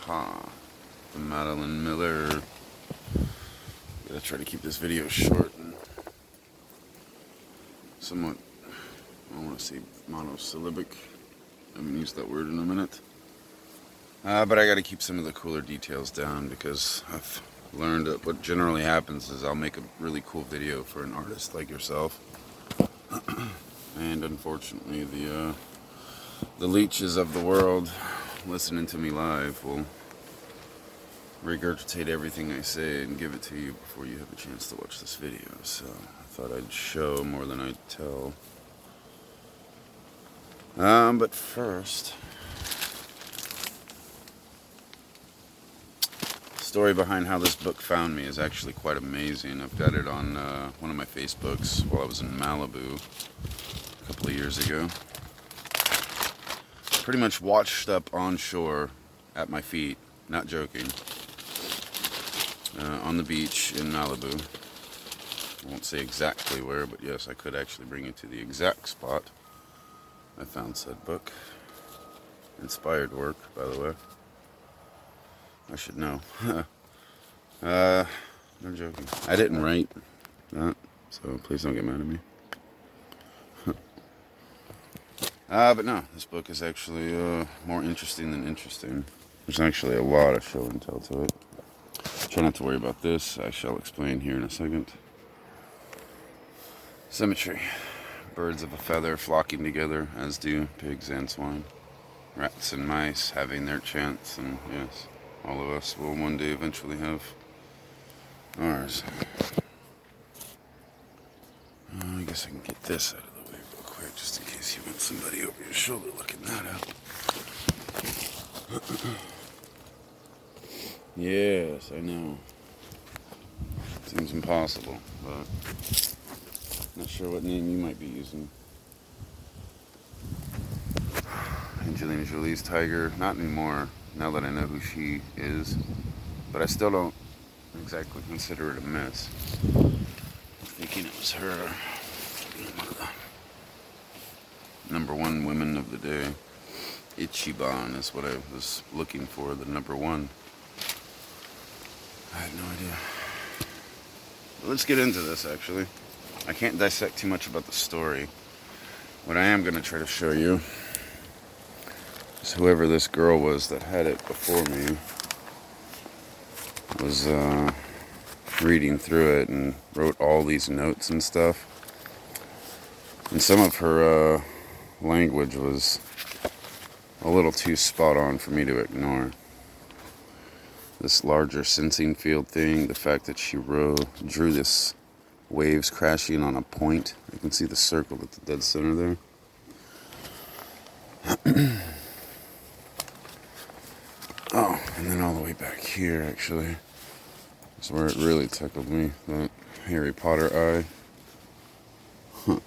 Aha, the Madeline Miller. Gotta try to keep this video short and somewhat, I want to say monosyllabic. I haven't used that word in a minute. But I gotta keep some of the cooler details down because I've learned that what generally happens is I'll make a really cool video for an artist like yourself. And unfortunately the leeches of the world listening to me live will regurgitate everything I say and give it to you before you have a chance to watch this video. So I thought I'd show more than I'd tell. But first, the story behind how this book found me is actually quite amazing. I've got it on one of my Facebooks while I was in Malibu a couple of years ago. Pretty much washed up on shore at my feet, not joking, on the beach in Malibu. I won't say exactly where, but yes, I could actually bring you to the exact spot I found said book. Inspired work, by the way. I should know. No joking. I didn't write that, so please don't get mad at me. But no, this book is actually more interesting than interesting. There's actually a lot of show and tell to it. Try not to worry about this. I shall explain here in a second. Symmetry. Birds of a feather flocking together, as do pigs and swine. Rats and mice having their chance, and yes, all of us will one day eventually have ours. I guess I can get this out of the way real quick, just in case you want somebody over your shoulder looking that up. Yes, I know. Seems impossible, but not sure what name you might be using. Angelina Jolie's tiger, not anymore, now that I know who she is. But I still don't exactly consider it a miss. Thinking it was her, one of the number one women of the day. Ichiban is what I was looking for, the number one. I had no idea. But let's get into this, actually. I can't dissect too much about the story. What I am going to try to show you is whoever this girl was that had it before me was reading through it and wrote all these notes and stuff. And some of her language was a little too spot on for me to ignore. This larger sensing field thing, the fact that she drew this waves crashing on a point. You can see the circle at the dead center there. Oh, and then all the way back here, actually, is where it really tickled me, that Harry Potter eye. Huh.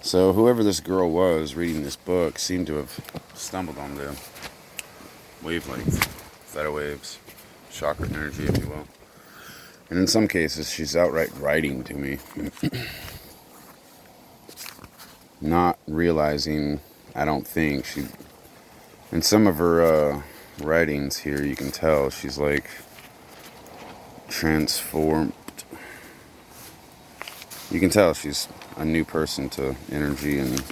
So whoever this girl was reading this book seemed to have stumbled on the wavelength, theta waves, chakra energy, if you will. And in some cases, she's outright writing to me. Not realizing, I don't think, in some of her writings here, you can tell she's like transformed. You can tell she's a new person to energy and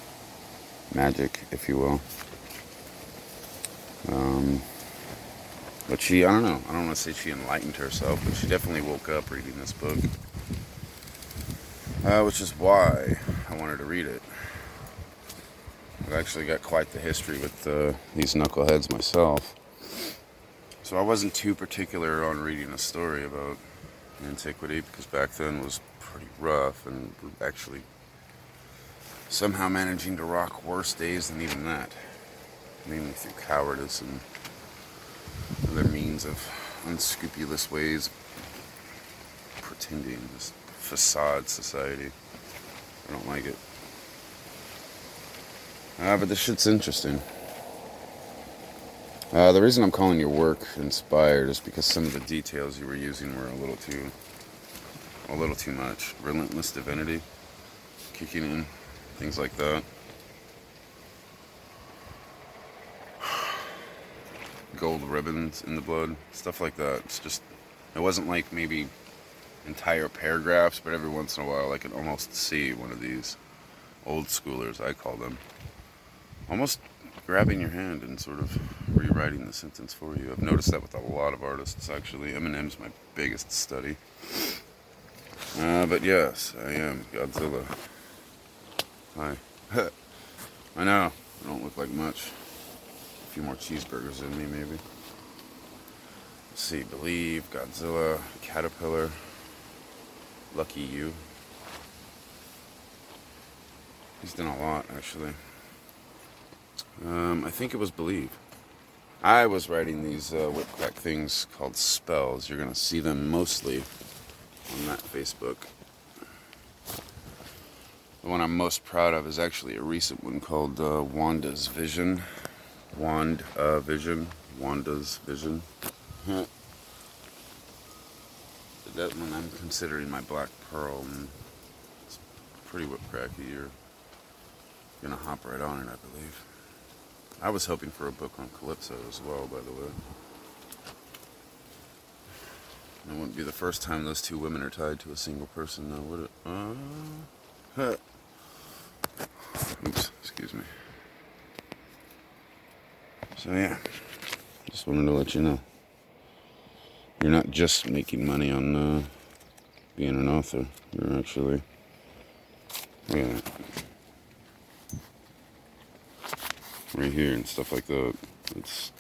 magic, if you will. But I don't know. I don't want to say she enlightened herself, but she definitely woke up reading this book. Which is why I wanted to read it. I've actually got quite the history with these knuckleheads myself. So I wasn't too particular on reading a story about antiquity, because back then was pretty rough, and we're actually somehow managing to rock worse days than even that. Mainly through cowardice and other means of unscrupulous ways pretending this facade society. I don't like it. But this shit's interesting. The reason I'm calling your work inspired is because some of the details you were using were a little too much. Relentless divinity kicking in, things like that. gold ribbons in the blood, stuff like that. It's just, it wasn't like maybe entire paragraphs, but every once in a while I can almost see one of these old schoolers, I call them, almost grabbing your hand and sort of rewriting the sentence for you. I've noticed that with a lot of artists, actually. Eminem's my biggest study. But yes, I am Godzilla. Hi. I know, I don't look like much. A few more cheeseburgers in me, maybe. Let's see, Believe, Godzilla, Caterpillar, Lucky You. He's done a lot, actually. I think it was Believe. I was writing these whip crack things called spells. You're going to see them mostly on that Facebook. The one I'm most proud of is actually a recent one called Wanda's Vision. Wanda's Vision. That one I'm considering my Black Pearl. And it's pretty whip cracky. You're gonna hop right on it, I believe. I was hoping for a book on Calypso as well, by the way. It wouldn't be the first time those two women are tied to a single person, though, would it? Oops, excuse me. So yeah, just wanted to let you know. You're not just making money on being an author. You're actually, yeah, right here and stuff like that. It's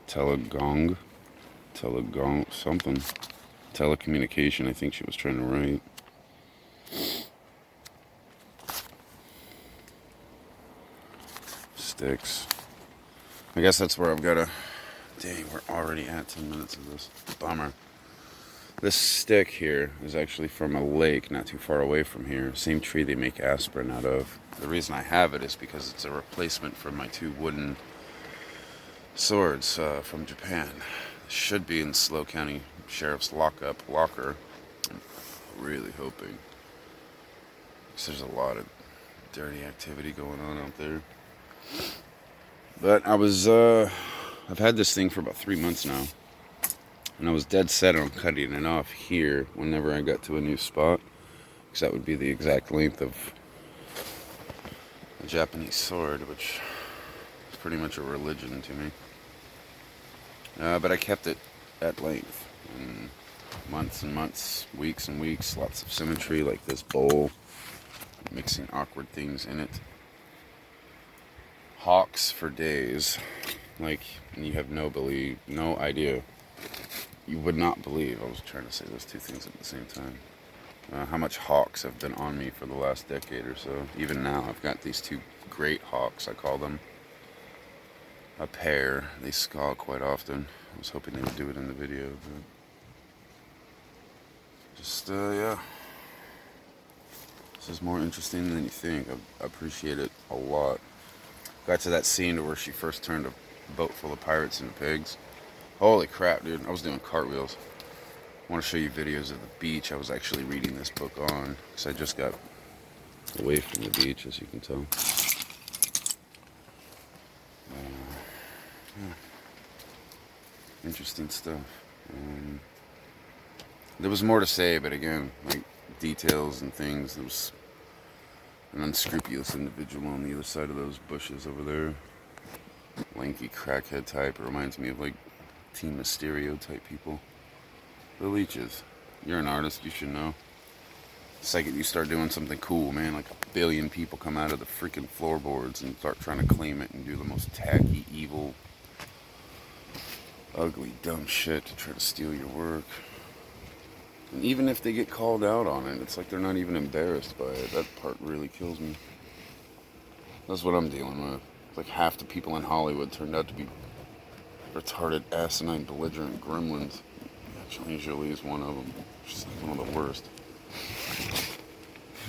telegong, something. Telecommunication, I think she was trying to write. Sticks. I guess that's where I've got to... Dang, we're already at 10 minutes of this. Bummer. This stick here is actually from a lake not too far away from here. Same tree they make aspirin out of. The reason I have it is because it's a replacement for my two wooden swords from Japan. Should be in Slow County Sheriff's locker. I'm really hoping. Because there's a lot of dirty activity going on out there. But I've had this thing for about 3 months now. And I was dead set on cutting it off here whenever I got to a new spot. Because that would be the exact length of a Japanese sword, which is pretty much a religion to me. But I kept it at length. And months and months, weeks and weeks, lots of symmetry, like this bowl, mixing awkward things in it. Hawks for days, like, you have no idea. You would not believe, I was trying to say those two things at the same time, how much hawks have been on me for the last decade or so. Even now, I've got these two great hawks, I call them. A pair. They squall quite often. I was hoping they would do it in the video, but just, yeah. This is more interesting than you think. I appreciate it a lot. Got to that scene where she first turned a boat full of pirates into pigs. Holy crap, dude. I was doing cartwheels. I want to show you videos of the beach. I was actually reading this book on, because I just got away from the beach, as you can tell. Yeah. Interesting stuff. There was more to say, but again, like details and things. There was an unscrupulous individual on the other side of those bushes over there. Lanky crackhead type. It reminds me of like Team Mysterio type people. The leeches. You're an artist, you should know. The second you start doing something cool, man, like 1 billion people come out of the freaking floorboards and start trying to claim it and do the most tacky, evil, ugly, dumb shit to try to steal your work. And even if they get called out on it, it's like they're not even embarrassed by it. That part really kills me. That's what I'm dealing with. Like half the people in Hollywood turned out to be retarded, asinine, belligerent gremlins. Angelina Jolie is one of them. She's like one of the worst.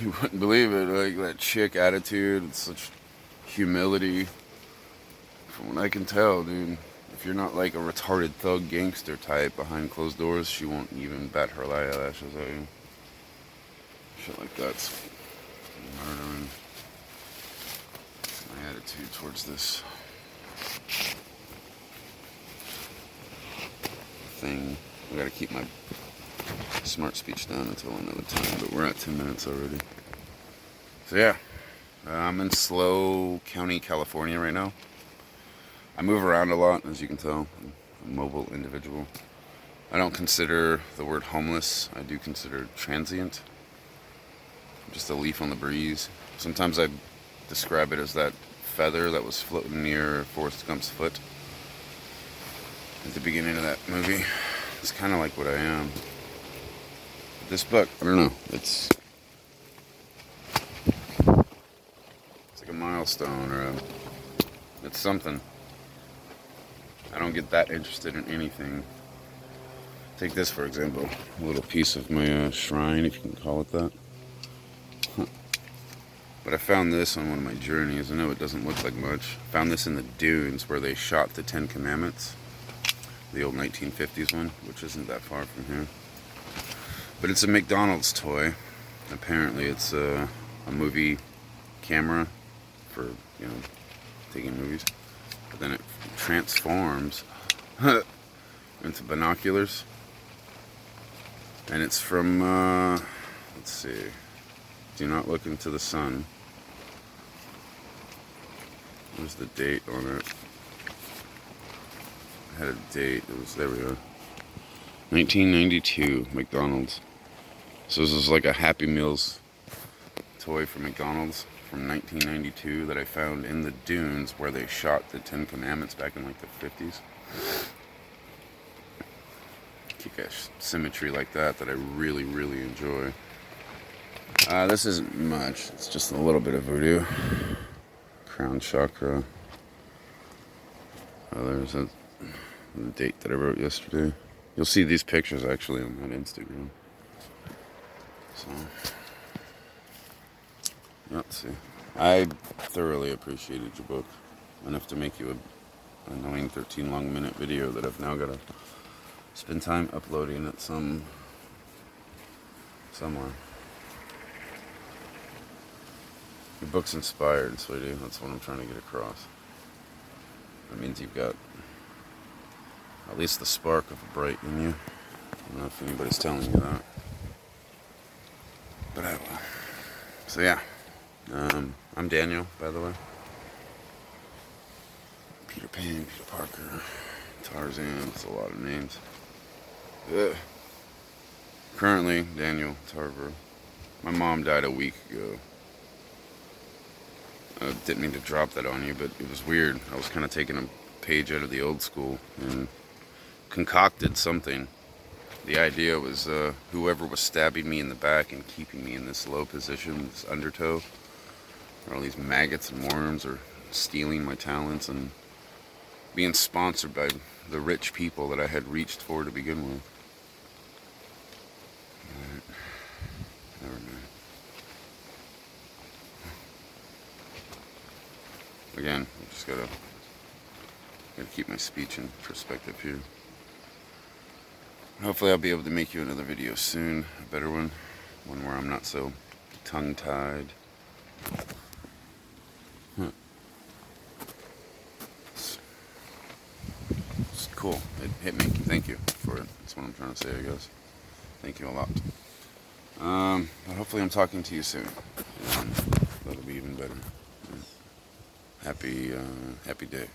You wouldn't believe it, like that chick attitude and such humility. From what I can tell, dude, if you're not like a retarded thug gangster type behind closed doors, she won't even bat her eyelashes at you. Shit like that's murdering. attitude towards this thing. I gotta keep my smart speech down until another time, but we're at 10 minutes already. So yeah, I'm in Slow County, California right now. I move around a lot, as you can tell. I'm a mobile individual. I don't consider the word homeless. I do consider transient. I'm just a leaf on the breeze. Sometimes I describe it as that feather that was floating near Forrest Gump's foot at the beginning of that movie. It's kind of like what I am. This book, I don't know, it's like a milestone, or it's something. I don't get that interested in anything. Take this, for example, a little piece of my shrine, if you can call it that. But I found this on one of my journeys. I know it doesn't look like much. I found this in the dunes where they shot the Ten Commandments, the old 1950s one, which isn't that far from here. But it's a McDonald's toy. Apparently it's a movie camera for, you know, taking movies. But then it transforms into binoculars. And it's from, let's see, do not look into the sun. Where's the date on it? I had a date, it was, there we are. 1992, McDonald's. So this is like a Happy Meals toy from McDonald's from 1992 that I found in the dunes where they shot the Ten Commandments back in like the 50s. Kick-ass symmetry like that I really, really enjoy. This isn't much, it's just a little bit of voodoo. Crown chakra. There's the date that I wrote yesterday. You'll see these pictures actually on that Instagram. So, let's see. I thoroughly appreciated your book. Enough to make you an annoying 13-minute video that I've now got to spend time uploading it somewhere. Your book's inspired, sweetie. That's what I'm trying to get across. That means you've got at least the spark of a bright in you. I don't know if anybody's telling you that. But I will. So yeah. I'm Daniel, by the way. Peter Pan, Peter Parker, Tarzan, it's a lot of names. Ugh. Currently, Daniel Tarver. My mom died a week ago. I didn't mean to drop that on you, but it was weird. I was kind of taking a page out of the old school and concocted something. The idea was whoever was stabbing me in the back and keeping me in this low position, this undertow, or all these maggots and worms, or stealing my talents and being sponsored by the rich people that I had reached for to begin with. Right. Never mind. Again, I just gotta keep my speech in perspective here. Hopefully I'll be able to make you another video soon, a better one where I'm not so tongue-tied. It's cool. It hit me. Thank you for it. That's what I'm trying to say, I guess. Thank you a lot. But hopefully I'm talking to you soon. That'll be even better. Happy day.